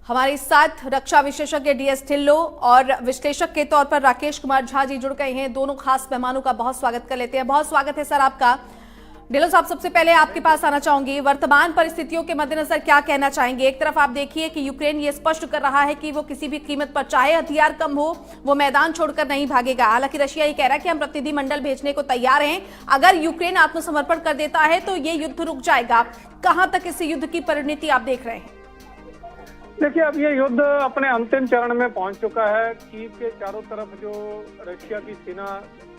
हमारे साथ रक्षा विशेषज्ञ डीएस ढिल्लो और विश्लेषक के तौर पर राकेश कुमार झा जी जुड़ गए हैं। दोनों खास मेहमानों का बहुत स्वागत कर लेते हैं। बहुत स्वागत है सर आपका। ढिल्लो साहब, सबसे पहले आपके पास आना चाहूंगी, वर्तमान परिस्थितियों के मद्देनजर क्या कहना चाहेंगे? एक तरफ आप देखिए कि यूक्रेन ये स्पष्ट कर रहा है कि वो किसी भी कीमत पर, चाहे हथियार कम हो, वो मैदान छोड़कर नहीं भागेगा। हालांकि रशिया ये कह रहा है कि हम प्रतिनिधिमंडल भेजने को तैयार हैं, अगर यूक्रेन आत्मसमर्पण कर देता है तो ये युद्ध रुक जाएगा। कहां तक इस युद्ध की परिणति आप देख रहे हैं? देखिए, अब ये युद्ध अपने अंतिम चरण में पहुंच चुका है। कीव के चारों तरफ जो रशिया की सेना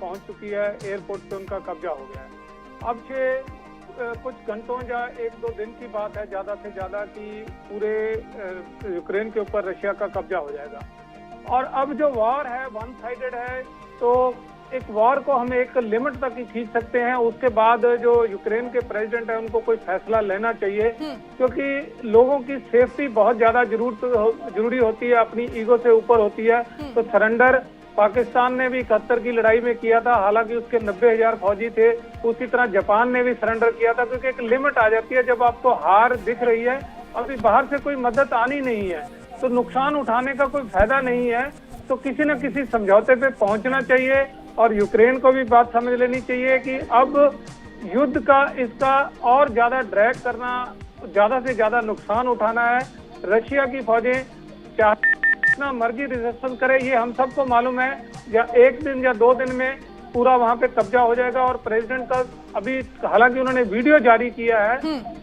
पहुंच चुकी है, एयरपोर्ट पे उनका कब्जा हो गया है। अब से कुछ घंटों या एक दो दिन की बात है ज्यादा से ज्यादा कि पूरे यूक्रेन के ऊपर रशिया का कब्जा हो जाएगा। और अब जो वॉर है वन साइडेड है, तो एक वॉर को हम एक लिमिट तक ही खींच सकते हैं। उसके बाद जो यूक्रेन के प्रेसिडेंट है उनको कोई फैसला लेना चाहिए, क्योंकि लोगों की सेफ्टी बहुत ज्यादा जरूरी होती है, अपनी ईगो से ऊपर होती है। तो सरेंडर पाकिस्तान ने भी 71 की लड़ाई में किया था, हालांकि उसके 90,000 फौजी थे। उसी तरह जापान ने भी सरेंडर किया था, क्योंकि एक लिमिट आ जाती है जब आपको हार दिख रही है, अभी बाहर से कोई मदद आनी नहीं है, तो नुकसान उठाने का कोई फायदा नहीं है। तो किसी न किसी समझौते पे पहुंचना चाहिए और यूक्रेन को भी बात समझ लेनी चाहिए कि अब युद्ध का इसका और ज्यादा ड्रैग करना, ज्यादा से ज्यादा नुकसान उठाना है। रशिया की फौजें चाहे जितना मर्जी रिजेक्शन करे, ये हम सबको मालूम है, या एक दिन या 2 दिन में पूरा वहां पे कब्जा हो जाएगा। और प्रेसिडेंट का अभी, हालांकि उन्होंने वीडियो जारी किया है,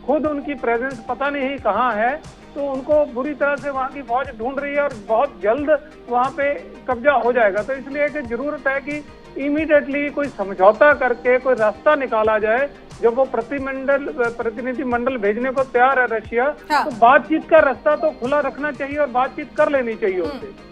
खुद उनकी प्रेजेंस पता नहीं कहाँ है, तो उनको बुरी तरह से वहां की फौज ढूंढ रही है और बहुत जल्द वहां पे कब्जा हो जाएगा। तो इसलिए कि जरूरत है कि इमीडिएटली कोई समझौता करके कोई रास्ता निकाला जाए। जब वो प्रतिनिधिमंडल भेजने को तैयार है रशिया, तो बातचीत का रास्ता तो खुला रखना चाहिए और बातचीत कर लेनी चाहिए उससे।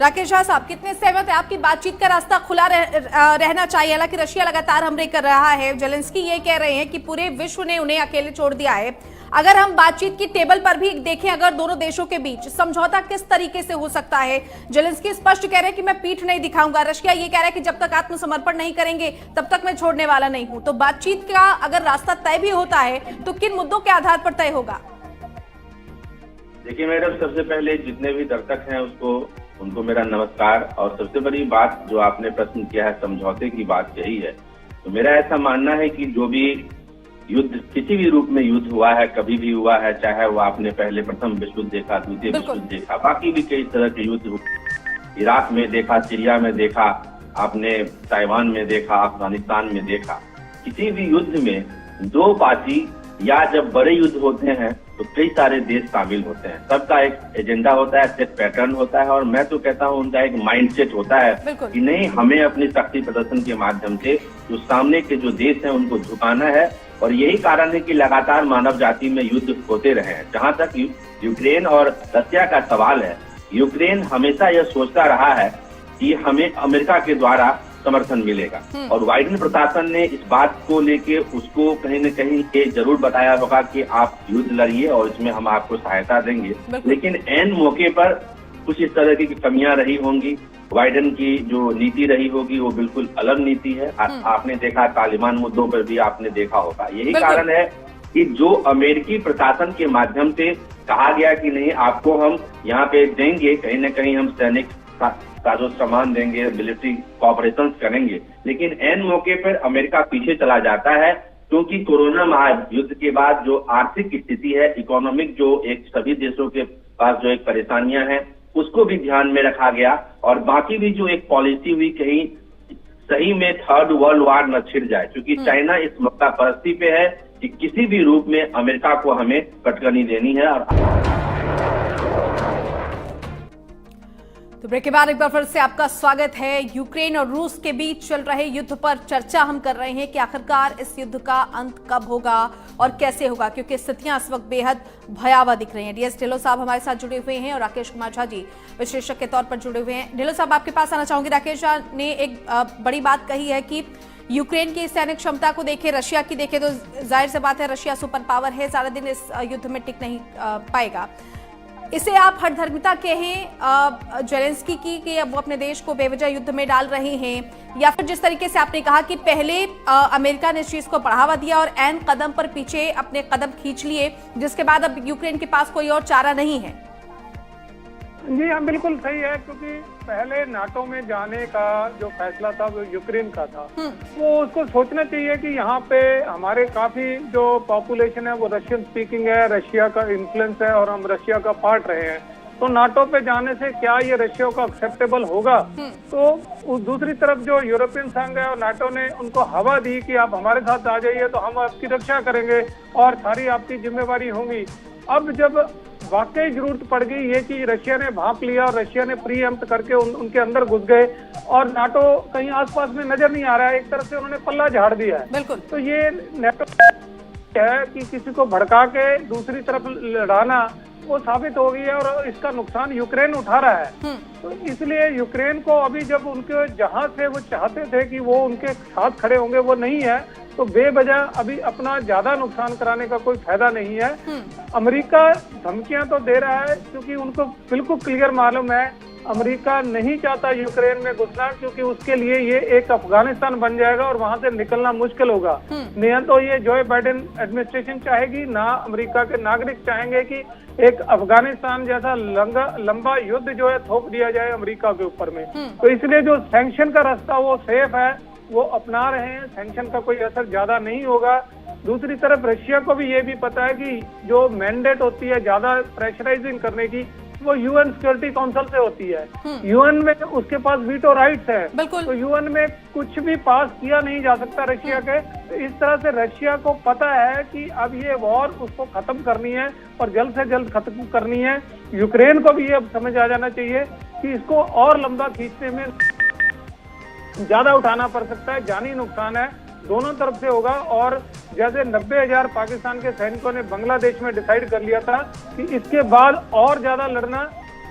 राकेश झा साहब, कितने सहमत है आपकी बातचीत का रास्ता खुला रहना चाहिए? हालांकि रशिया लगातार हमले कर रहा है, जेलेंस्की ये कह रहे हैं कि पूरे विश्व ने उन्हें अकेले छोड़ दिया है। अगर हम बातचीत की टेबल पर भी देखें, अगर दोनों देशों के बीच समझौता किस तरीके से हो सकता है? जेलेंस्की स्पष्ट कह रहे हैं कि मैं पीठ नहीं दिखाऊंगा, रशिया ये कह रहा है कि जब तक आत्मसमर्पण नहीं करेंगे तब तक मैं छोड़ने वाला नहीं हूं। तो बातचीत का अगर रास्ता तय भी होता है तो किन मुद्दों के आधार पर तय होगा? देखिए मैडम, सबसे पहले जितने भी दर्शक हैं उनको मेरा नमस्कार। और सबसे बड़ी बात जो आपने प्रश्न किया है, समझौते की बात यही है। तो मेरा ऐसा मानना है कि जो भी युद्ध, किसी भी रूप में युद्ध हुआ है, कभी भी हुआ है, चाहे वो आपने पहले प्रथम विश्व युद्ध देखा, द्वितीय विश्व युद्ध देखा, बाकी भी कई तरह के युद्ध हुए, इराक में देखा, सीरिया में देखा, आपने ताइवान में देखा, अफगानिस्तान में देखा। किसी भी युद्ध में दो पार्टी या जब बड़े युद्ध होते हैं तो कई सारे देश शामिल होते हैं। सबका एक एजेंडा होता है, सेट पैटर्न होता है, और मैं तो कहता हूँ उनका एक माइंडसेट होता है कि नहीं, हमें अपनी शक्ति प्रदर्शन के माध्यम से जो सामने के जो देश हैं उनको झुकाना है। और यही कारण है कि लगातार मानव जाति में युद्ध होते रहे हैं। जहां तक यूक्रेन और रशिया का सवाल है, यूक्रेन हमेशा यह सोचता रहा है कि हमें अमेरिका के द्वारा समर्थन मिलेगा, और बाइडेन प्रशासन ने इस बात को लेके उसको कहीं न कहीं ये जरूर बताया होगा कि आप युद्ध लड़िए और इसमें हम आपको सहायता देंगे। लेकिन ऐन मौके पर कुछ इस तरह की कमियां रही होंगी। बाइडेन की जो नीति रही होगी वो बिल्कुल अलग नीति है। आपने देखा तालिबान मुद्दों पर भी आपने देखा होगा। यही कारण है कि जो अमेरिकी प्रशासन के माध्यम से कहा गया कि नहीं, आपको हम यहाँ पे देंगे, कहीं न कहीं हम सैनिक साजो सामान देंगे, मिलिट्री कॉपरेशन करेंगे, लेकिन एन मौके पर अमेरिका पीछे चला जाता है, क्योंकि कोरोना महायुद्ध के बाद जो आर्थिक स्थिति है, इकोनॉमिक जो एक सभी देशों के पास जो एक परेशानियां हैं, उसको भी ध्यान में रखा गया। और बाकी भी जो एक पॉलिसी हुई, कहीं सही में थर्ड वर्ल्ड वॉर न छिड़ जाए, क्योंकि चाइना इस मौका परिस्थिति पे है कि किसी भी रूप में अमेरिका को हमें कटकनी देनी है। और तो ब्रेक के बाद एक बार फिर से आपका स्वागत है। यूक्रेन और रूस के बीच चल रहे युद्ध पर चर्चा हम कर रहे हैं कि आखिरकार इस युद्ध का अंत कब होगा और कैसे होगा, क्योंकि स्थितियां इस वक्त बेहद भयावह दिख रही हैं। डीएस ढिल्लो साहब हमारे साथ जुड़े हुए हैं और राकेश कुमार झा जी विशेषज्ञ के तौर पर जुड़े हुए हैं। ढिल्लो साहब, आपके पास आना चाहूंगी। राकेश झा ने एक बड़ी बात कही है कि यूक्रेन की सैनिक क्षमता को देखे, रशिया की देखे तो जाहिर सी बात है रशिया सुपर पावर है, ज्यादा दिन इस युद्ध में टिक नहीं पाएगा। इसे आप हठधर्मिता कहें जेलेंस्की की कि अब वो अपने देश को बेवजह युद्ध में डाल रहे हैं, या फिर जिस तरीके से आपने कहा कि पहले अमेरिका ने इस चीज को बढ़ावा दिया और ऐन कदम पर पीछे अपने कदम खींच लिए, जिसके बाद अब यूक्रेन के पास कोई और चारा नहीं है? जी हाँ, बिल्कुल सही है, क्योंकि पहले नाटो में जाने का जो फैसला था वो यूक्रेन का था। वो उसको सोचना चाहिए कि यहाँ पे हमारे काफी जो पॉपुलेशन है वो रशियन स्पीकिंग है, रशिया का इन्फ्लुएंस है और हम रशिया का पार्ट रहे हैं। तो नाटो पे जाने से क्या ये रशिया को एक्सेप्टेबल होगा? तो दूसरी तरफ जो यूरोपियन संघ है और नाटो ने उनको हवा दी कि आप हमारे साथ आ जाइए तो हम आपकी रक्षा करेंगे और सारी आपकी जिम्मेवारी होंगी। अब जब वाकई जरूरत पड़ गई, ये चीज रशिया ने भांप लिया और रशिया ने प्रीएम्प्ट करके उनके अंदर घुस गए और नाटो कहीं आसपास में नजर नहीं आ रहा है, एक तरह से उन्होंने पल्ला झाड़ दिया है। बिल्कुल। तो ये नाटो है कि किसी को भड़का के दूसरी तरफ लड़ाना वो साबित हो गई है और इसका नुकसान यूक्रेन उठा रहा है। तो इसलिए यूक्रेन को अभी जब उनके जहां से वो चाहते थे कि वो उनके साथ खड़े होंगे वो नहीं है, तो बेवजह अभी अपना ज्यादा नुकसान कराने का कोई फायदा नहीं है। अमेरिका धमकियां तो दे रहा है क्योंकि उनको बिल्कुल क्लियर मालूम है अमेरिका नहीं चाहता यूक्रेन में घुसना, क्योंकि उसके लिए ये एक अफगानिस्तान बन जाएगा और वहां से निकलना मुश्किल होगा। न तो ये जो बाइडेन एडमिनिस्ट्रेशन चाहेगी, ना अमेरिका के नागरिक चाहेंगे कि एक अफगानिस्तान जैसा लंबा युद्ध जो है थोप दिया जाए अमेरिका के ऊपर में। तो इसलिए जो सैंक्शन का रास्ता वो सेफ है, वो अपना रहे हैं, सैंक्शन का कोई असर ज्यादा नहीं होगा। दूसरी तरफ रशिया को भी ये भी पता है कि जो मैंडेट होती है ज्यादा प्रेशराइजिंग करने की वो यूएन सिक्योरिटी काउंसिल से होती है। यूएन में उसके पास वीटो राइट्स है, तो यूएन में कुछ भी पास किया नहीं जा सकता रशिया के। तो इस तरह से रशिया को पता है कि अब ये वॉर उसको खत्म करनी है और जल्द से जल्द खत्म करनी है। यूक्रेन को भी ये अब समझ आ जाना चाहिए कि इसको और लंबा खींचने में ज्यादा उठाना पड़ सकता है, जानी नुकसान है दोनों तरफ से होगा। और जैसे 90,000 पाकिस्तान के सैनिकों ने बांग्लादेश में डिसाइड कर लिया था कि इसके बाद और ज्यादा लड़ना,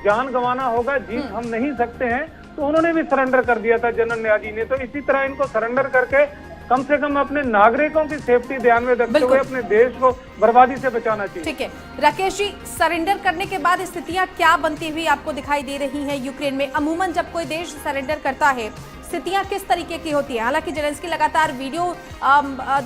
जान गंवाना होगा, जीत हम नहीं सकते हैं, तो उन्होंने भी सरेंडर कर दिया था जनरल न्याजी ने। तो इसी तरह इनको सरेंडर करके कम से कम अपने नागरिकों की सेफ्टी ध्यान में रखते हुए अपने देश को बर्बादी से बचाना चाहिए। ठीक है राकेश जी, सरेंडर करने के बाद स्थितियां क्या बनती हुई आपको दिखाई दे रही हैं यूक्रेन में? अमूमन जब कोई देश सरेंडर करता है स्थितियां किस तरीके की होती है? हालांकि जेलेंस्की लगातार वीडियो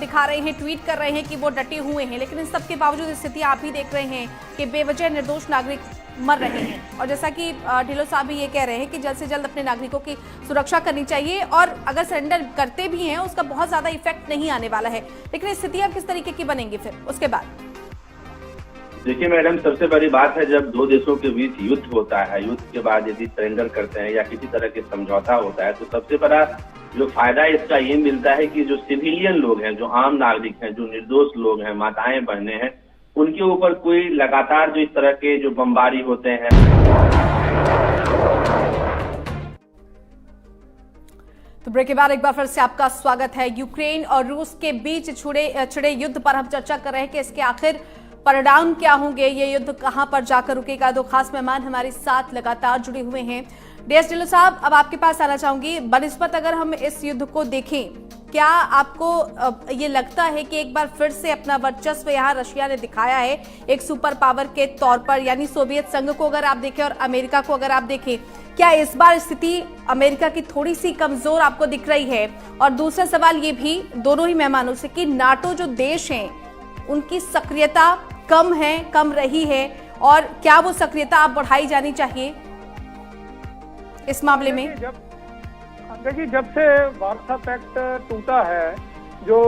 दिखा रहे हैं, ट्वीट कर रहे हैं कि वो डटे हुए हैं, लेकिन इन सब के बावजूद स्थितियां आप ही देख रहे हैं कि बेवजह निर्दोष नागरिक मर रहे हैं। और जैसा कि ढिल्लों साहब भी ये कह रहे हैं कि जल्द से जल्द अपने नागरिकों की सुरक्षा करनी चाहिए और अगर सरेंडर करते भी हैं उसका बहुत ज्यादा इफेक्ट नहीं आने वाला है, लेकिन स्थितियां किस तरीके की बनेंगी फिर उसके बाद? देखिए मैडम, सबसे बड़ी बात है जब दो देशों के बीच युद्ध होता है, युद्ध के बाद यदि सरेंडर करते हैं या किसी तरह के समझौता होता है, तो सबसे बड़ा जो फायदा इसका ये मिलता है कि जो सिविलियन लोग हैं, जो आम नागरिक हैं, जो निर्दोष लोग हैं, माताएं बहनें हैं, उनके ऊपर कोई लगातार जो इस तरह के जो बमबारी होते हैं। तो ब्रेक के बाद एक बार फिर से आपका स्वागत है। यूक्रेन और रूस के बीच छिड़े युद्ध पर हम चर्चा कर रहे हैं कि इसके आखिर परिणाम क्या होंगे, ये युद्ध कहां पर जाकर रुकेगा। दो खास मेहमान हमारे साथ लगातार जुड़े हुए हैं। डीएस ढिल्लों साहब, अब आपके पास आना चाहूंगी। बनिस्बत अगर हम इस युद्ध को देखें, क्या आपको ये लगता है कि एक बार फिर से अपना वर्चस्व यहाँ रशिया ने दिखाया है एक सुपर पावर के तौर पर? यानी सोवियत संघ को अगर आप देखें और अमेरिका को अगर आप देखें, क्या इस बार स्थिति अमेरिका की थोड़ी सी कमजोर आपको दिख रही है? और दूसरा सवाल ये भी दोनों ही मेहमानों से कि नाटो जो देश हैं उनकी सक्रियता कम है, कम रही है, और क्या वो सक्रियता अब बढ़ाई जानी चाहिए इस मामले में? देखिए, जब से वार्सा पैक्ट टूटा है, जो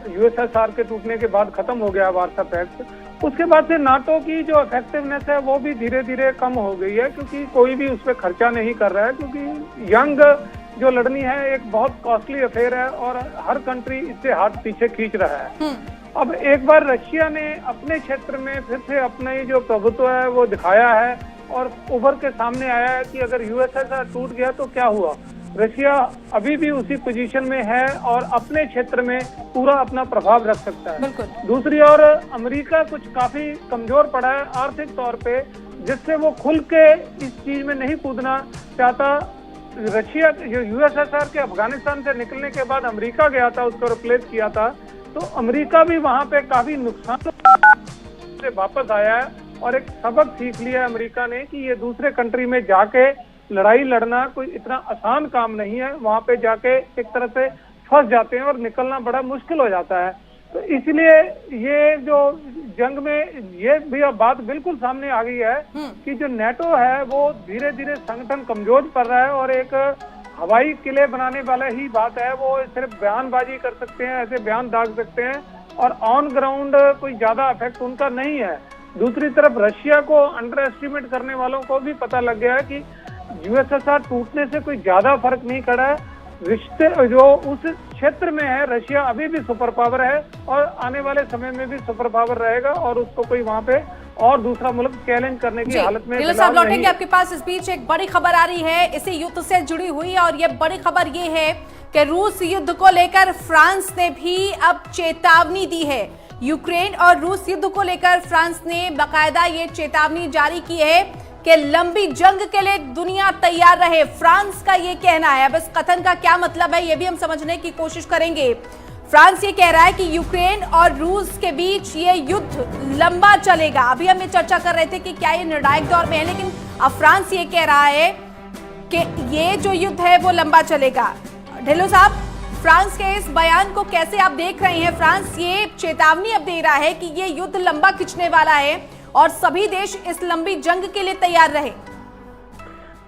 यूएसएसआर के टूटने के बाद खत्म हो गया वार्सा पैक्ट, उसके बाद से नाटो की जो इफेक्टिवनेस है वो भी धीरे धीरे कम हो गई है, क्योंकि कोई भी उस पर खर्चा नहीं कर रहा है, क्योंकि यंग जो लड़नी है एक बहुत कॉस्टली अफेयर है और हर कंट्री इससे हाथ पीछे खींच रहा है। अब एक बार रशिया ने अपने क्षेत्र में फिर से अपना ही जो प्रभुत्व है वो दिखाया है और उभर के सामने आया है कि अगर यूएसएसआर टूट गया तो क्या हुआ। रशिया अभी भी उसी पोजीशन में है और अपने क्षेत्र में पूरा अपना प्रभाव रख सकता है। दूसरी ओर अमेरिका कुछ काफी कमजोर पड़ा है आर्थिक तौर पे, जिससे वो खुल के इस चीज में नहीं कूदना चाहता। रशिया जो यूएसएसआर के अफगानिस्तान से निकलने के बाद अमेरिका गया था, उसको रिप्लेस किया था, तो अमेरिका भी वहां पे काफी नुकसान से वापस आया है और एक सबक सीख लिया है अमेरिका ने कि ये दूसरे कंट्री में जाके लड़ाई लड़ना कोई इतना आसान काम नहीं है। वहां पे जाके एक तरह से फंस जाते हैं और निकलना बड़ा मुश्किल हो जाता है। तो इसलिए ये जो जंग में ये भी अब बात बिल्कुल सामने आ गई है कि जो नेटो है वो धीरे धीरे संगठन कमजोर पड़ रहा है और एक हवाई किले बनाने वाला ही बात है। वो सिर्फ बयानबाजी कर सकते हैं, ऐसे बयान दाग सकते हैं और ऑन ग्राउंड कोई ज्यादा इफेक्ट उनका नहीं है। दूसरी तरफ रशिया को अंडर एस्टिमेट करने वालों को भी पता लग गया है कि यूएसएसआर टूटने से कोई ज्यादा फर्क नहीं पड़ा है। रिश्ते जो उस क्षेत्र में है, रशिया अभी भी सुपर पावर है और आने वाले समय में भी सुपर पावर रहेगा और उसको कोई वहां पे और दूसरा मुल्क चैलेंज करने की हालत में साहब लौटेंगे आपके पास। इस बीच एक बड़ी खबर आ रही है इसी युद्ध से जुड़ी हुई और ये बड़ी खबर ये है कि रूस युद्ध को लेकर फ्रांस ने भी अब चेतावनी दी है। यूक्रेन और रूस युद्ध को लेकर फ्रांस ने बाकायदा ये चेतावनी जारी की है कि लंबी जंग के लिए दुनिया तैयार रहे। फ्रांस का ये कहना है। अब इस कथन का क्या मतलब है ये भी हम समझने की कोशिश करेंगे। फ्रांस ये कह रहा है कि यूक्रेन और रूस के बीच ये युद्ध लंबा चलेगा। अभी हम ये चर्चा कर रहे थे कि क्या ये निर्णायक दौर में है, लेकिन अब फ्रांस ये कह रहा है कि ये जो युद्ध है वो लंबा चलेगा। ढिल्लों साहब, फ्रांस के इस बयान को कैसे आप देख रहे हैं? फ्रांस ये चेतावनी अब दे रहा है कि ये युद्ध लंबा खिंचने वाला है और सभी देश इस लंबी जंग के लिए तैयार रहे।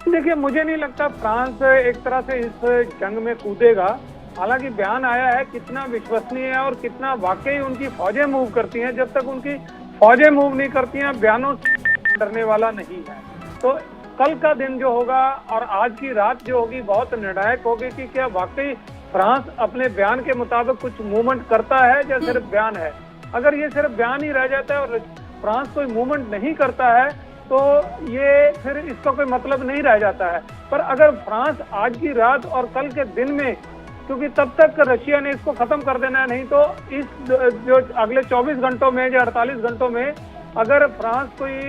देखिए, मुझे नहीं लगता फ्रांस एक तरह से इस जंग में कूदेगा। हालांकि बयान आया है, कितना विश्वसनीय है और कितना वाकई उनकी फौजें मूव करती हैं। जब तक उनकी फौजें मूव नहीं करती हैं, बयानों से डरने वाला नहीं है। तो कल का दिन जो होगा और आज की रात जो होगी बहुत निर्णायक होगी कि क्या वाकई फ्रांस अपने बयान के मुताबिक कुछ मूवमेंट करता है या सिर्फ बयान है। अगर ये सिर्फ बयान ही रह जाता है और फ्रांस कोई मूवमेंट नहीं करता है तो ये फिर इसका कोई मतलब नहीं रह जाता है। पर अगर फ्रांस आज की रात और कल के दिन में, क्योंकि तब तक रशिया ने इसको खत्म कर देना है, नहीं तो इस जो अगले 24 घंटों में या 48 घंटों में अगर फ्रांस कोई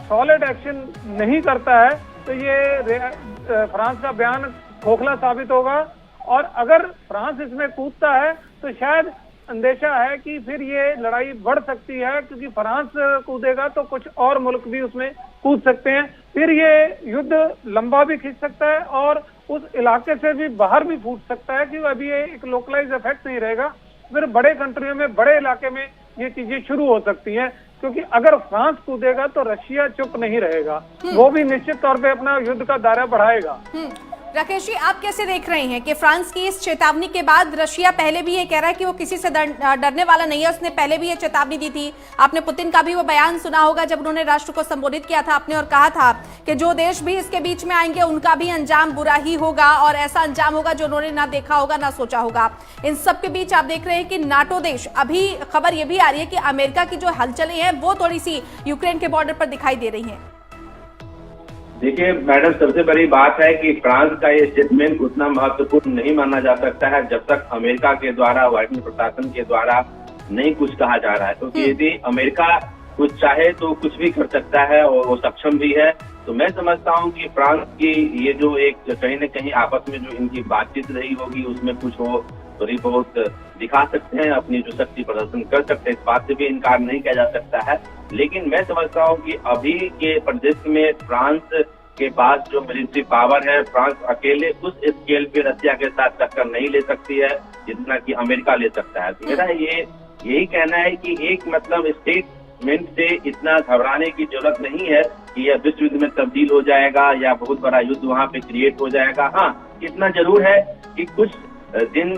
सॉलिड एक्शन नहीं करता है तो ये फ्रांस का बयान खोखला साबित होगा। और अगर फ्रांस इसमें कूदता है तो शायद अंदेशा है कि फिर ये लड़ाई बढ़ सकती है, क्योंकि फ्रांस कूदेगा तो कुछ और मुल्क भी उसमें कूद सकते हैं। फिर ये युद्ध लंबा भी खींच सकता है और उस इलाके से भी बाहर भी फूट सकता है, क्योंकि अभी ये एक लोकलाइज इफेक्ट नहीं रहेगा। फिर बड़े कंट्रियों में, बड़े इलाके में ये चीजें शुरू हो सकती हैं, क्योंकि अगर फ्रांस कूदेगा तो रशिया चुप नहीं रहेगा, वो भी निश्चित तौर पे अपना युद्ध का दायरा बढ़ाएगा। राकेश जी, आप कैसे देख रहे हैं कि फ्रांस की इस चेतावनी के बाद रशिया पहले भी ये कह रहा है कि वो किसी से डरने वाला नहीं है। उसने पहले भी ये चेतावनी दी थी। आपने पुतिन का भी वो बयान सुना होगा जब उन्होंने राष्ट्र को संबोधित किया था आपने, और कहा था कि जो देश भी इसके बीच में आएंगे उनका भी अंजाम बुरा ही होगा और ऐसा अंजाम होगा जो उन्होंने ना देखा होगा ना सोचा होगा। इन सब के बीच आप देख रहे हैं कि नाटो देश, अभी खबर ये भी आ रही है कि अमेरिका की जो हलचलें हैं वो थोड़ी सी यूक्रेन के बॉर्डर पर दिखाई दे रही है। देखिए मैडम, सबसे बड़ी बात है कि फ्रांस का ये स्टेटमेंट उतना महत्वपूर्ण नहीं माना जा सकता है जब तक अमेरिका के द्वारा, वाइडेन प्रशासन के द्वारा नहीं कुछ कहा जा रहा है। क्योंकि यदि अमेरिका कुछ चाहे तो कुछ भी कर सकता है और वो सक्षम भी है। तो मैं समझता हूँ कि फ्रांस की ये जो एक कहीं न कहीं आपस में जो इनकी बातचीत रही होगी उसमें कुछ वो थोड़ी बहुत दिखा सकते हैं, अपनी जो शक्ति प्रदर्शन कर सकते हैं, इस बात से भी इनकार नहीं किया जा सकता है। लेकिन मैं समझता हूँ कि अभी के परिदृश्य में फ्रांस के पास जो मिलिट्री पावर है, फ्रांस अकेले उस स्केल पे रशिया के साथ टक्कर नहीं ले सकती है जितना कि अमेरिका ले सकता है। तो मेरा यही कहना है कि एक मतलब स्टेटमेंट से इतना घबराने की जरूरत नहीं है कि यह विश्व युद्ध में तब्दील हो जाएगा या बहुत बड़ा युद्ध वहाँ पे क्रिएट हो जाएगा। हाँ, इतना जरूर है कि कुछ दिन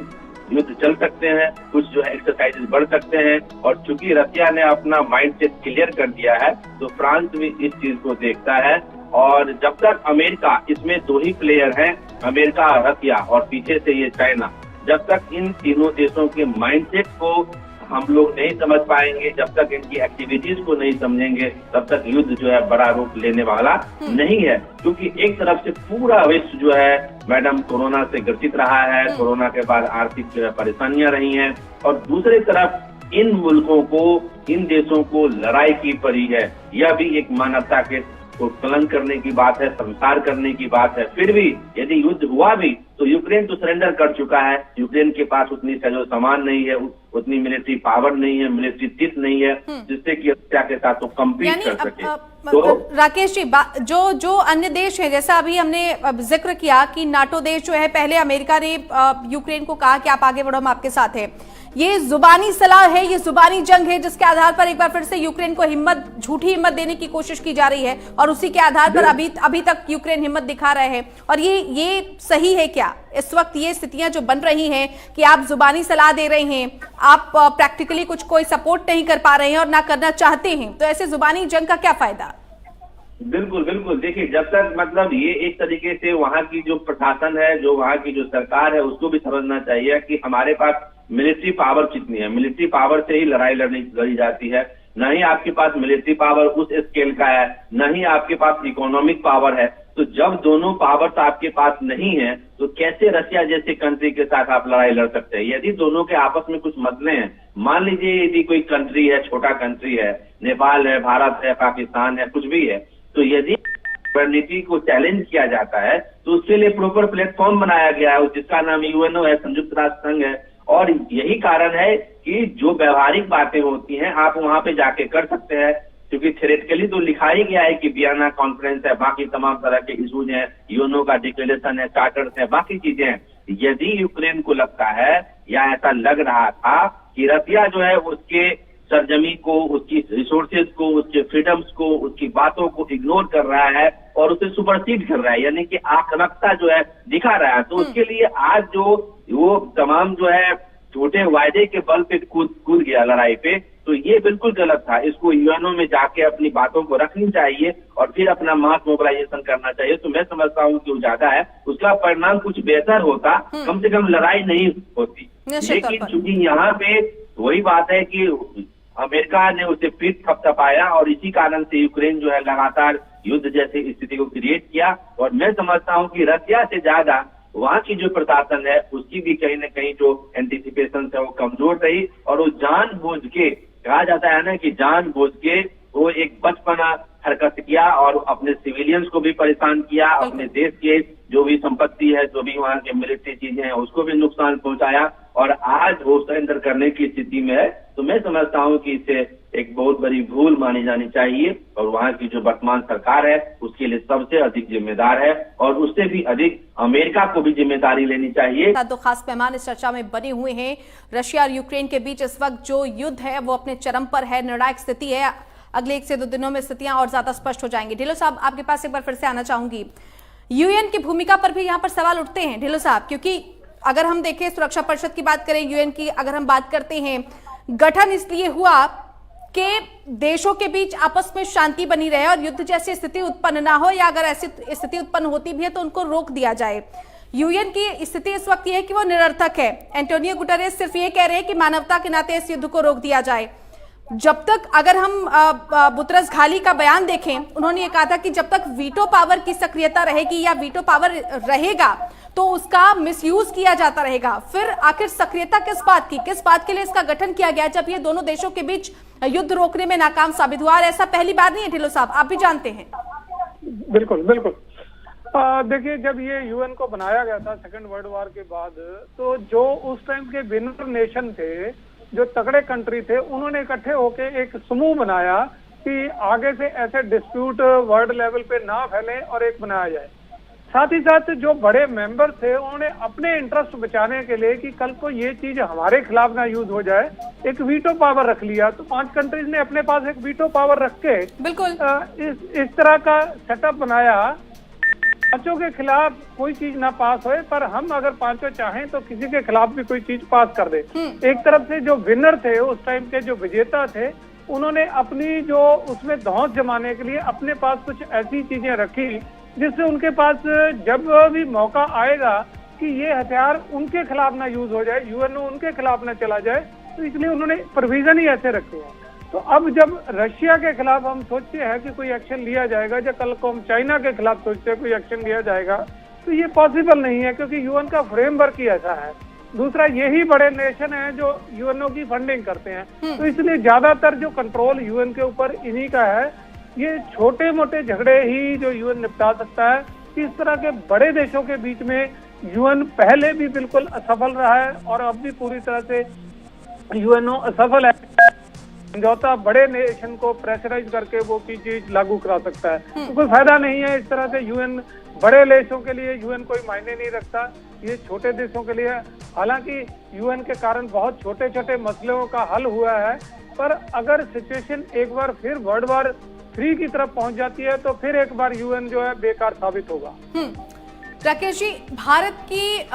युद्ध चल सकते हैं, कुछ जो है एक्सरसाइजेस बढ़ सकते हैं। और चूंकि रशिया ने अपना माइंडसेट क्लियर कर दिया है तो फ्रांस भी इस चीज को देखता है। और जब तक अमेरिका, इसमें दो ही प्लेयर हैं, अमेरिका और रशिया, और पीछे से ये चाइना, जब तक इन तीनों देशों के माइंडसेट को हम लोग नहीं समझ पाएंगे, जब तक इनकी एक्टिविटीज को नहीं समझेंगे, तब तक युद्ध जो है बड़ा रूप लेने वाला नहीं है। क्योंकि एक तरफ से पूरा विश्व जो है मैडम कोरोना से ग्रसित रहा है, कोरोना के बाद आर्थिक जो है परेशानियां रही हैं, और दूसरी तरफ इन मुल्कों को, इन देशों को लड़ाई की पड़ी है। यह भी एक मानवता के को कलंक करने की बात है, संसार करने की बात है। फिर भी यदि युद्ध हुआ भी तो यूक्रेन तो सरेंडर कर चुका है। यूक्रेन के पास उतनी साजो सामान नहीं है, उतनी मिलिट्री पावर नहीं है, मिलिट्री किट नहीं है जिससे कि रशिया के साथ तो कम्पीट कर सके। राकेश जी, जो अन्य देश हैं, जैसा अभी हमने जिक्र किया कि नाटो देश जो है, पहले अमेरिका ने यूक्रेन को कहा कि आप आगे बढ़ो, हम आपके साथ हैं। ये जुबानी सलाह है, ये जुबानी जंग है, जिसके आधार पर एक बार फिर से यूक्रेन को झूठी हिम्मत देने की कोशिश की जा रही है और उसी के आधार पर अभी तक यूक्रेन हिम्मत दिखा रहे हैं। और ये सही है क्या? इस वक्त ये स्थितियां जो बन रही हैं कि आप जुबानी सलाह दे रहे हैं, आप प्रैक्टिकली कोई सपोर्ट नहीं कर पा रहे हैं और ना करना चाहते हैं, तो ऐसे जुबानी जंग का क्या फायदा? बिल्कुल बिल्कुल, देखिए जब तक मतलब ये एक तरीके से वहाँ की जो प्रशासन है, जो वहाँ की जो सरकार है, उसको भी समझना चाहिए कि हमारे पास मिलिट्री पावर कितनी है। मिलिट्री पावर से ही लड़ाई लड़ी जाती है, न ही आपके पास मिलिट्री पावर उस स्केल का है, न ही आपके पास इकोनॉमिक पावर है। तो जब दोनों पावर्स आपके पास नहीं है तो कैसे रशिया जैसे कंट्री के साथ आप लड़ाई लड़ सकते हैं? यदि दोनों के आपस में कुछ मसले हैं, मान लीजिए यदि कोई कंट्री है, छोटा कंट्री है, नेपाल है, भारत है, पाकिस्तान है, कुछ भी है, तो यदि रणनीति को चैलेंज किया जाता है तो उसके लिए प्रॉपर प्लेटफॉर्म बनाया गया है, जिसका नाम यूएनओ है, संयुक्त राष्ट्र संघ है। और यही कारण है कि जो व्यवहारिक बातें होती हैं आप वहां पे जाके कर सकते हैं, क्योंकि थ्योरेटिकली तो लिखा ही गया है कि वियना कॉन्फ्रेंस है, बाकी तमाम तरह के इशूज हैं, यूएनओ का डिक्लेरेशन है, चार्टर्स है, बाकी चीजें हैं। यदि यूक्रेन को लगता है या ऐसा लग रहा था कि रसिया जो है उसके सरजमी को, उसकी रिसोर्सेज को, उसके फ्रीडम्स को, उसकी बातों को इग्नोर कर रहा है और उसे सुपरसीड कर रहा है, यानी कि आक्रामकता जो है दिखा रहा है, तो उसके लिए आज जो वो तमाम जो है छोटे वायदे के बल पे कूद गया लड़ाई पे, तो ये बिल्कुल गलत था। इसको यूएनओ में जाके अपनी बातों को रखनी चाहिए और फिर अपना मास मोबिलाइजेशन करना चाहिए। तो मैं समझता हूँ कि वो ज्यादा है, उसका परिणाम कुछ बेहतर होता, कम से कम लड़ाई नहीं होती। लेकिन चूंकि यहाँ पे वही बात है कि अमेरिका ने उसे फिर थपथपाया और इसी कारण से यूक्रेन जो है लगातार युद्ध जैसी स्थिति को क्रिएट किया। और मैं समझता हूं कि रशिया से ज्यादा वहां की जो प्रशासन है उसकी भी कहीं न कहीं जो एंटिसिपेशन है वो कमजोर रही और वो जानबूझ के, कहा जाता है ना कि जानबूझ के वो एक बचपना हरकत किया और अपने सिविलियंस को भी परेशान किया, अपने देश के जो भी संपत्ति है, जो भी वहाँ के मिलिट्री चीजें हैं उसको भी नुकसान पहुंचाया और आज वो सरेंडर करने की स्थिति में है। तो मैं समझता हूँ कि इसे एक बहुत बड़ी भूल मानी जानी चाहिए और वहाँ की जो वर्तमान सरकार है उसके लिए सबसे अधिक जिम्मेदार है और उससे भी अधिक अमेरिका को भी जिम्मेदारी लेनी चाहिए। दो खास मेहमान इस चर्चा में बने हुए हैं। रशिया और यूक्रेन के बीच इस वक्त जो युद्ध है वो अपने चरम पर है, निर्णायक स्थिति है। अगले 1 से 2 दिनों में स्थितियां और ज्यादा स्पष्ट हो जाएंगी। ढिल्लों साहब, आपके पास एक बार फिर से आना चाहूंगी। यूएन की भूमिका पर भी यहाँ पर सवाल उठते हैं ढिल्लों साहब, क्योंकि अगर हम देखें सुरक्षा परिषद की बात करें, यूएन की अगर हम बात करते हैं, गठन इसलिए हुआ कि देशों के बीच आपस में शांति बनी रहे और युद्ध जैसी स्थिति उत्पन्न ना हो, या अगर ऐसी स्थिति उत्पन्न होती भी है तो उनको रोक दिया जाए। यूएन की स्थिति इस वक्त यह है कि वो निरर्थक है। एंटोनियो गुटेरेस सिर्फ ये कह रहे हैं कि मानवता के नाते इस युद्ध को रोक दिया जाए। जब तक, अगर हम बुतरस घाली का बयान देखें, उन्होंने ये कहा था कि जब तक वीटो पावर की सक्रियता रहेगी या वीटो पावर रहेगा तो उसका मिसयूज किया जाता रहेगा। फिर आखिर सक्रियता किस बात की, किस बात के लिए इसका गठन किया गया जब ये दोनों देशों के बीच युद्ध रोकने में नाकाम साबित हुआ? और ऐसा पहली बार नहीं है ढिल्लों साहब, आप भी जानते हैं। बिल्कुल बिल्कुल। देखिए, जब ये यूएन को बनाया गया था सेकेंड वर्ल्ड वॉर के बाद, तो जो उस टाइम के विनर नेशन थे, जो तगड़े कंट्री थे, उन्होंने इकट्ठे होके एक समूह बनाया कि आगे से ऐसे डिस्प्यूट वर्ल्ड लेवल पे ना फैले और एक बनाया जाए। साथ ही साथ जो बड़े मेंबर थे उन्होंने अपने इंटरेस्ट बचाने के लिए कि कल को ये चीज हमारे खिलाफ ना यूज हो जाए, एक वीटो पावर रख लिया। तो 5 कंट्रीज ने अपने पास एक वीटो पावर रख के बिल्कुल इस तरह का सेटअप बनाया। पांचों के खिलाफ कोई चीज ना पास होए, पर हम अगर पांचों चाहें तो किसी के खिलाफ भी कोई चीज पास कर दे। एक तरफ से जो विनर थे उस टाइम के, जो विजेता थे, उन्होंने अपनी जो उसमें धौंस जमाने के लिए अपने पास कुछ ऐसी चीजें रखी जिससे उनके पास जब भी मौका आएगा कि ये हथियार उनके खिलाफ ना यूज हो जाए, यूएनओ उनके खिलाफ ना चला जाए, तो इसलिए उन्होंने प्रोविजन ही ऐसे रखे हैं। तो अब जब रशिया के खिलाफ हम सोचते हैं कि कोई एक्शन लिया जाएगा, या कल को हम चाइना के खिलाफ सोचते हैं कोई एक्शन लिया जाएगा, तो ये पॉसिबल नहीं है, क्योंकि यूएन का फ्रेमवर्क ही ऐसा है। दूसरा, यही बड़े नेशन हैं जो यूएनओ की फंडिंग करते हैं, तो इसलिए ज्यादातर जो कंट्रोल यूएन के ऊपर इन्हीं का है। ये छोटे मोटे झगड़े ही जो यूएन निपटा सकता है। इस तरह के बड़े देशों के बीच में यूएन पहले भी बिल्कुल असफल रहा है और अब भी पूरी तरह से यूएनओ असफल है। समझौता बड़े नेशन को प्रेशराइज करके वो की चीज लागू करा सकता है। तो कोई फायदा नहीं है इस तरह से। यूएन बड़े देशों के लिए यूएन कोई मायने नहीं रखता, ये छोटे देशों के लिए। हालांकि यूएन के कारण बहुत छोटे छोटे मसलों का हल हुआ है, पर अगर सिचुएशन एक बार फिर वर्ल्ड वॉर 3 की तरफ पहुंच जाती है तो फिर एक बार यूएन जो है बेकार साबित होगा। राकेश जी, भारत की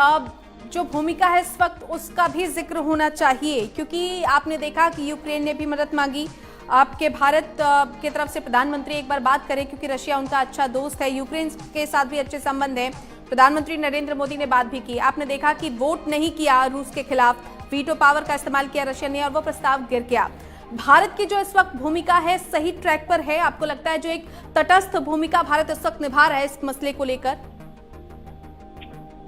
जो भूमिका है इस वक्त उसका भी जिक्र होना चाहिए, क्योंकि आपने देखा कि यूक्रेन ने भी मदद मांगी। आपके भारत की तरफ से प्रधानमंत्री एक बार बात करें, क्योंकि रशिया उनका अच्छा दोस्त है, यूक्रेन के साथ भी अच्छे संबंध हैं। प्रधानमंत्री नरेंद्र मोदी ने बात भी की। आपने देखा कि वोट नहीं किया रूस के खिलाफ, वीटो पावर का इस्तेमाल किया रशिया ने और वो प्रस्ताव गिर गया। भारत की जो इस वक्त भूमिका है सही ट्रैक पर है? आपको लगता है जो एक तटस्थ भूमिका भारत इस वक्त निभा रहा है इस मसले को लेकर?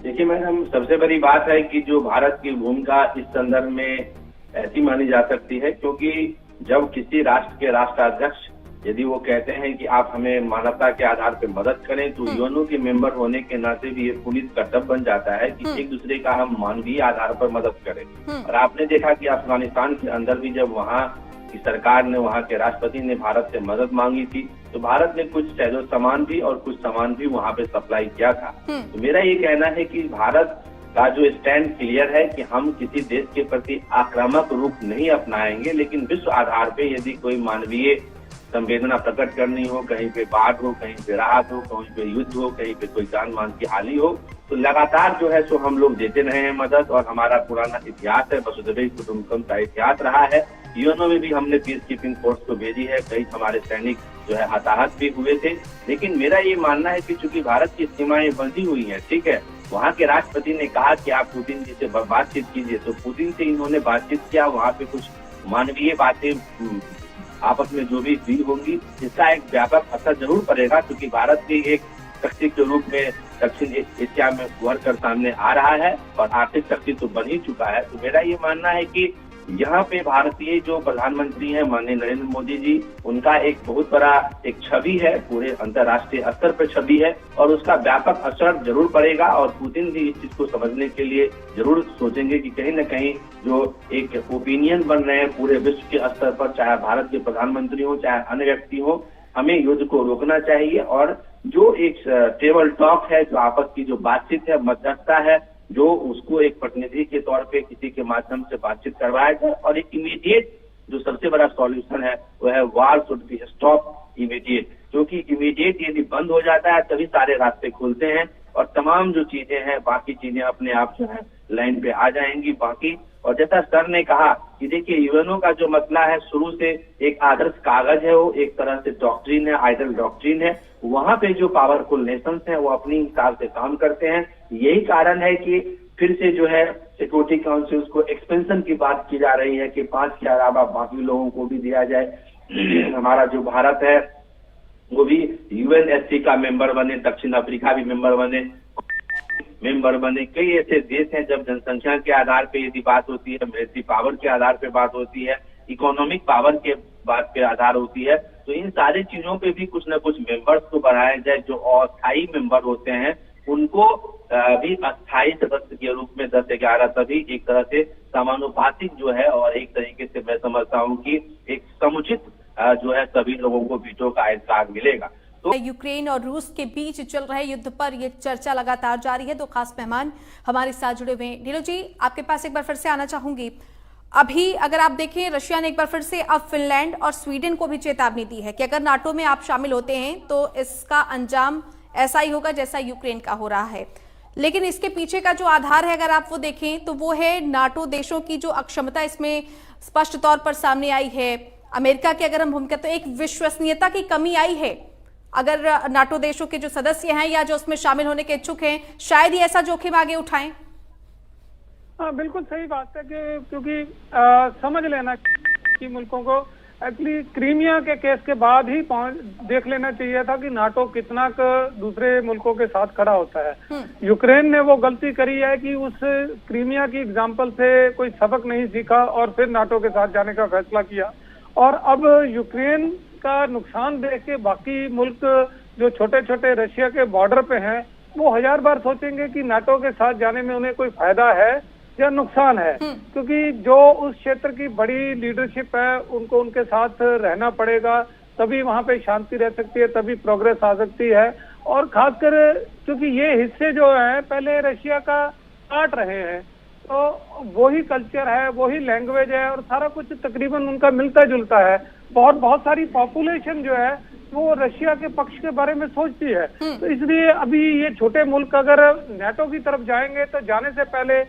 देखिए मैडम, सबसे बड़ी बात है कि जो भारत की भूमिका इस संदर्भ में ऐसी मानी जा सकती है, क्योंकि जब किसी राष्ट्र के राष्ट्राध्यक्ष यदि वो कहते हैं कि आप हमें मानवता के आधार पर मदद करें, तो यूएनओ के मेंबर होने के नाते भी ये पुलिस कर्तव्य बन जाता है कि एक दूसरे का हम मानवीय आधार पर मदद करें। और आपने देखा कि अफगानिस्तान के अंदर भी जब वहाँ की सरकार ने, वहाँ के राष्ट्रपति ने भारत से मदद मांगी थी, तो भारत ने कुछ सैन्य सामान भी और कुछ सामान भी वहाँ पे सप्लाई किया था। तो मेरा ये कहना है कि भारत का जो स्टैंड क्लियर है कि हम किसी देश के प्रति आक्रामक रूप नहीं अपनाएंगे, लेकिन विश्व आधार पे यदि कोई मानवीय संवेदना प्रकट करनी हो, कहीं पे बाढ़ हो, कहीं पे राहत हो, कहीं पे युद्ध हो, कहीं पे कोई जान मान की हानि हो, तो लगातार जो है सो हम लोग देते रहे हैं मदद। और हमारा पुराना इतिहास है, वसुधैव कुटुंबकम का इतिहास रहा है। यूएनओ में भी हमने पीस कीपिंग फोर्स को भेजी है, कई हमारे सैनिक जो है हताहत भी हुए थे। लेकिन मेरा ये मानना है कि चूंकि भारत की सीमाएं बंधी हुई हैं, ठीक है, वहाँ के राष्ट्रपति ने कहा कि आप पुतिन जी से बातचीत कीजिए, तो पुतिन से इन्होंने बातचीत किया। वहाँ पे कुछ मानवीय बातें आपस में जो भी हुई होंगी, इसका एक व्यापक असर जरूर पड़ेगा, क्योंकि भारत भी एक शक्ति के रूप में दक्षिण एशिया में उभर कर सामने आ रहा है और आर्थिक शक्ति तो बन ही चुका है। तो मेरा ये मानना है कि यहाँ पे भारतीय जो प्रधानमंत्री हैं माननीय नरेंद्र मोदी जी, उनका एक बहुत बड़ा एक छवि है, पूरे अंतर्राष्ट्रीय स्तर पर छवि है, और उसका व्यापक असर जरूर पड़ेगा। और पुतिन भी इस चीज को समझने के लिए जरूर सोचेंगे कि कहीं न कहीं जो एक ओपिनियन बन रहे हैं पूरे विश्व के स्तर पर, चाहे भारत के प्रधानमंत्री हो चाहे अन्य व्यक्ति हो, हमें युद्ध को रोकना चाहिए। और जो एक टेबल टॉक है, जो आपस की जो बातचीत है, मध्यस्थता है, जो उसको एक प्रतिनिधि के तौर पे किसी के माध्यम से बातचीत करवाया जाए। और एक इमीडिएट जो सबसे बड़ा सॉल्यूशन है वो है war should be stop immediate, क्योंकि इमीडिएट यदि बंद हो जाता है तभी सारे रास्ते खुलते हैं और तमाम जो चीजें हैं, बाकी चीजें अपने आप जो है लाइन पे आ जाएंगी बाकी। और जैसा सर ने कहा कि देखिए यूएनओ का जो मसला है शुरू से एक आदर्श कागज है, वो एक तरह से डॉक्ट्रिन है, आइडल डॉक्ट्रिन है। वहाँ पे जो पावरफुल नेशंस हैं वो अपनी हिसाब से काम करते हैं। यही कारण है कि फिर से जो है सिक्योरिटी काउंसिल को एक्सपेंशन की बात की जा रही है कि 5 के अलावा बाकी लोगों को भी दिया जाए। हमारा जो भारत है वो भी यूएनएससी का मेंबर बने, दक्षिण अफ्रीका भी मेंबर बने। कई ऐसे देश हैं जब जनसंख्या के आधार पे यदि बात होती है, मिलिट्री पावर के आधार पे बात होती है, इकोनॉमिक पावर के बात पे आधार होती है, तो इन सारी चीजों पे भी कुछ न कुछ मेंबर्स को बढ़ाया जाए। जो अस्थायी मेंबर होते हैं उनको भी अस्थायी सदस्य के रूप में 10-11 तभी एक तरह से समानुपातिक जो है, और एक तरीके से मैं समझता हूँ कि एक समुचित जो है सभी लोगों को वीटो का अधिकार मिलेगा। तो यूक्रेन और रूस के बीच चल रहे युद्ध पर यह चर्चा लगातार जारी है। दो खास मेहमान हमारे साथ जुड़े हुए हैं। नीलो जी, आपके पास एक बार फिर से आना चाहूंगी। अभी अगर आप देखें, रशिया ने एक बार फिर से अब फिनलैंड और स्वीडन को भी चेतावनी दी है कि अगर नाटो में आप शामिल होते हैं तो इसका अंजाम ऐसा ही होगा जैसा यूक्रेन का हो रहा है। लेकिन इसके पीछे का जो आधार है अगर आप वो देखें तो वो है नाटो देशों की जो अक्षमता इसमें स्पष्ट तौर पर सामने आई है। अमेरिका की अगर हम भूमिका, तो एक विश्वसनीयता की कमी आई है। अगर नाटो देशों के जो सदस्य हैं या जो उसमें शामिल होने के इच्छुक हैं, शायद ही ऐसा जोखिम आगे उठाएं। हाँ, बिल्कुल सही बात है कि क्योंकि समझ लेना कि मुल्कों को एक्चुअली क्रीमिया के केस के बाद ही देख लेना चाहिए था कि नाटो कितना दूसरे मुल्कों के साथ खड़ा होता है। यूक्रेन ने वो गलती करी है कि उस क्रीमिया की एग्जाम्पल से कोई सबक नहीं सीखा और फिर नाटो के साथ जाने का फैसला किया। और अब यूक्रेन का नुकसान देख के बाकी मुल्क जो छोटे छोटे रशिया के बॉर्डर पे हैं वो 1000 बार सोचेंगे कि नाटो के साथ जाने में उन्हें कोई फायदा है। या नुकसान है, क्योंकि जो उस क्षेत्र की बड़ी लीडरशिप है उनको उनके साथ रहना पड़ेगा, तभी वहां पे शांति रह सकती है, तभी प्रोग्रेस आ सकती है। और खासकर क्योंकि ये हिस्से जो है पहले रशिया का काट रहे हैं, तो वही कल्चर है, वही लैंग्वेज है और सारा कुछ तकरीबन उनका मिलता जुलता है। बहुत सारी पॉपुलेशन जो है वो रशिया के पक्ष के बारे में सोचती है। तो इसलिए अभी ये छोटे मुल्क अगर नेटो की तरफ जाएंगे तो जाने से पहले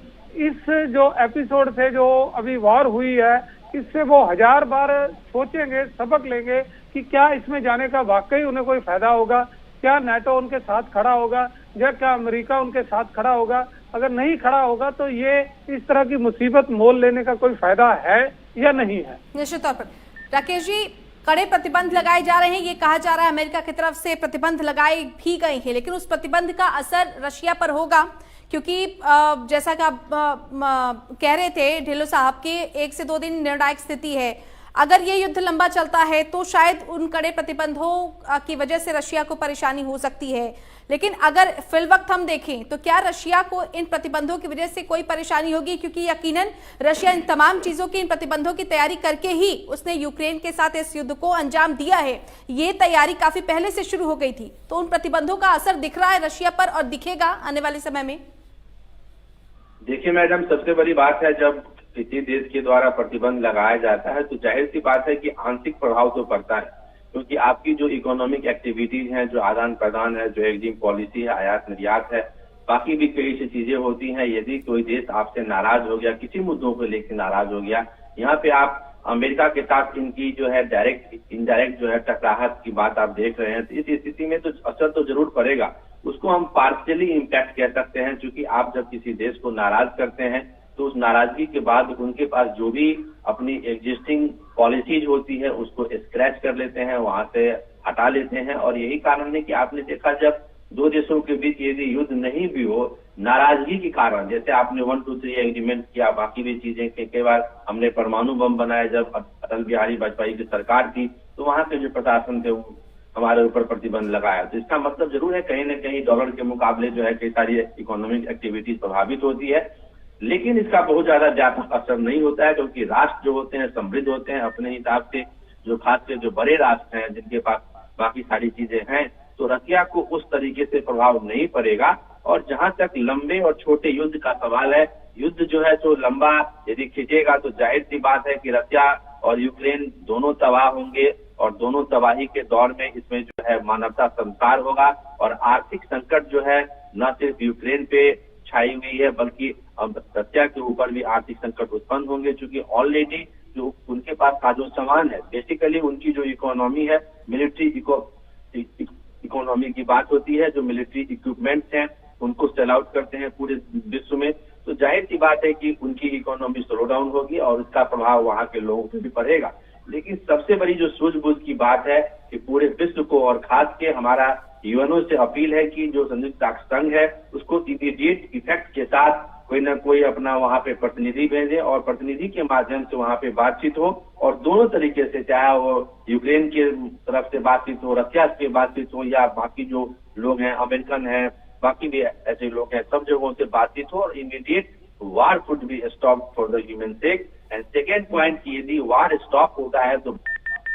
इस जो एपिसोड से जो अभी वॉर हुई है, इससे वो 1000 बार सोचेंगे, सबक लेंगे कि क्या इसमें जाने का वाकई उन्हें कोई फायदा होगा, क्या नेटो उनके साथ खड़ा होगा या क्या अमेरिका उनके साथ खड़ा होगा। अगर नहीं खड़ा होगा तो ये इस तरह की मुसीबत मोल लेने का कोई फायदा है या नहीं है। निश्चित तौर पर राकेश जी, कड़े प्रतिबंध लगाए जा रहे हैं, ये कहा जा रहा है अमेरिका की तरफ से प्रतिबंध लगाए भी गए हैं, लेकिन उस प्रतिबंध का असर रशिया पर होगा क्योंकि जैसा कि आप कह रहे थे ढिल्लो साहब के 1 से 2 दिन निर्णायक स्थिति है। अगर ये युद्ध लंबा चलता है तो शायद उन कड़े प्रतिबंधों की वजह से रशिया को परेशानी हो सकती है, लेकिन अगर फिल वक्त हम देखें तो क्या रशिया को इन प्रतिबंधों की वजह से कोई परेशानी होगी? क्योंकि यकीनन रशिया इन तमाम चीजों की, इन प्रतिबंधों की तैयारी करके ही उसने यूक्रेन के साथ इस युद्ध को अंजाम दिया है। ये तैयारी काफी पहले से शुरू हो गई थी, तो उन प्रतिबंधों का असर दिख रहा है रशिया पर और दिखेगा आने वाले समय में। देखिए मैडम, सबसे बड़ी बात है जब किसी देश के द्वारा प्रतिबंध लगाया जाता है तो जाहिर सी बात है कि आंशिक प्रभाव तो पड़ता है, क्योंकि आपकी जो इकोनॉमिक एक्टिविटीज हैं, जो आदान प्रदान है, जो एक्जिम पॉलिसी है, आयात निर्यात है, बाकी भी कई सी चीजें होती हैं। यदि कोई देश आपसे नाराज हो गया, किसी मुद्दों को लेकर नाराज हो गया, यहाँ पे आप अमेरिका के साथ इनकी जो है डायरेक्ट इनडायरेक्ट जो है टकराहट की बात आप देख रहे हैं, तो इस स्थिति में तो असर तो जरूर पड़ेगा। उसको हम पार्शियली इम्पैक्ट कह सकते हैं, क्योंकि आप जब किसी देश को नाराज करते हैं तो उस नाराजगी के बाद उनके पास जो भी अपनी एग्जिस्टिंग पॉलिसीज होती है उसको स्क्रैच कर लेते हैं, वहां से हटा लेते हैं। और यही कारण है कि आपने देखा जब 2 देशों के बीच यदि युद्ध नहीं भी हो, नाराजगी के कारण, जैसे आपने 1, 2, 3 एग्रीमेंट किया, बाकी भी चीजें, कई बार हमने परमाणु बम बनाए जब अटल बिहारी वाजपेयी की सरकार थी, तो वहां के जो प्रशासन थे वो हमारे ऊपर प्रतिबंध लगाया। तो इसका मतलब जरूर है कहीं न कहीं डॉलर के मुकाबले जो है कई सारी इकोनॉमिक एक्टिविटीज प्रभावित होती है, लेकिन इसका बहुत ज्यादा व्यापक असर नहीं होता है, क्योंकि राष्ट्र जो होते हैं समृद्ध होते हैं अपने हिसाब से। जो खासकर जो बड़े राष्ट्र हैं जिनके पास बाकी सारी चीजें हैं, तो रशिया को उस तरीके से प्रभाव नहीं पड़ेगा। और जहां तक लंबे और छोटे युद्ध का सवाल है, युद्ध जो है तो लंबा यदि खिंचेगा तो जाहिर सी बात है कि रशिया और यूक्रेन दोनों तबाह होंगे, और दोनों तबाही के दौर में इसमें जो है मानवता संसार होगा। और आर्थिक संकट जो है न सिर्फ यूक्रेन पे छाई हुई है, बल्कि अब रशिया के ऊपर भी आर्थिक संकट उत्पन्न होंगे, क्योंकि ऑलरेडी जो उनके पास साजो सामान है, बेसिकली उनकी जो इकोनॉमी है, मिलिट्री इकोनॉमी की बात होती है, जो मिलिट्री इक्विपमेंट्स हैं उनको सेल आउट करते हैं पूरे विश्व में, तो जाहिर सी बात है कि उनकी इकोनॉमी स्लो डाउन होगी और उसका प्रभाव वहां के लोगों पर भी पड़ेगा। लेकिन सबसे बड़ी जो सूझबूझ की बात है कि पूरे विश्व को और खास के हमारा यूएनओ से अपील है कि जो संयुक्त राष्ट्र संघ है उसको इमीडिएट इफेक्ट के साथ कोई ना कोई अपना वहां पे प्रतिनिधि भेजे, और प्रतिनिधि के माध्यम से वहां पे बातचीत हो, और दोनों तरीके से, चाहे वो यूक्रेन के तरफ से बातचीत हो, रशिया से बातचीत हो, या बाकी जो लोग हैं, अमेरिकन है, बाकी भी ऐसे लोग हैं, सब जगहों से बातचीत हो, और immediate war should be stop for the human sake. And second point की यदि वार स्टॉप होता है तो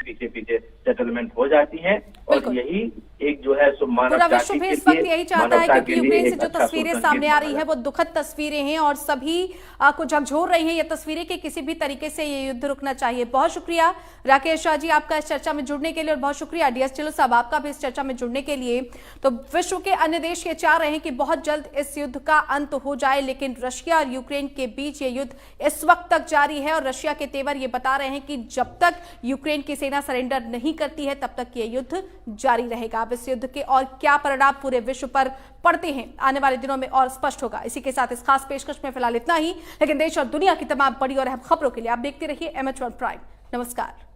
पीछे पीछे सेटलमेंट हो जाती है, और यही एक जो है पूरा विश्व भी इस वक्त यही चाहता है, क्योंकि यूक्रेन से जो तस्वीरें सामने आ रही है वो दुखद तस्वीरें हैं और सभी को झकझोर रही हैं ये तस्वीरें कि किसी भी तरीके से ये युद्ध रुकना चाहिए। बहुत शुक्रिया राकेश शाह जी आपका इस चर्चा में जुड़ने के लिए, और बहुत शुक्रिया DS ढिल्लो साहब आपका भी इस चर्चा में जुड़ने के लिए। तो विश्व के अन्य देश ये चाह रहे हैं कि बहुत जल्द इस युद्ध का अंत हो जाए, लेकिन रशिया और यूक्रेन के बीच ये युद्ध इस वक्त तक जारी है, और रशिया के तेवर ये बता रहे हैं कि जब तक यूक्रेन की सेना सरेंडर नहीं करती है तब तक ये युद्ध जारी रहेगा। अब इस युद्ध के और क्या परिणाम पूरे विश्व पर पड़ते हैं आने वाले दिनों में और स्पष्ट होगा। इसी के साथ इस खास पेशकश में फिलहाल इतना ही, लेकिन देश और दुनिया की तमाम बड़ी और अहम खबरों के लिए आप देखते रहिए MH1 प्राइम। नमस्कार।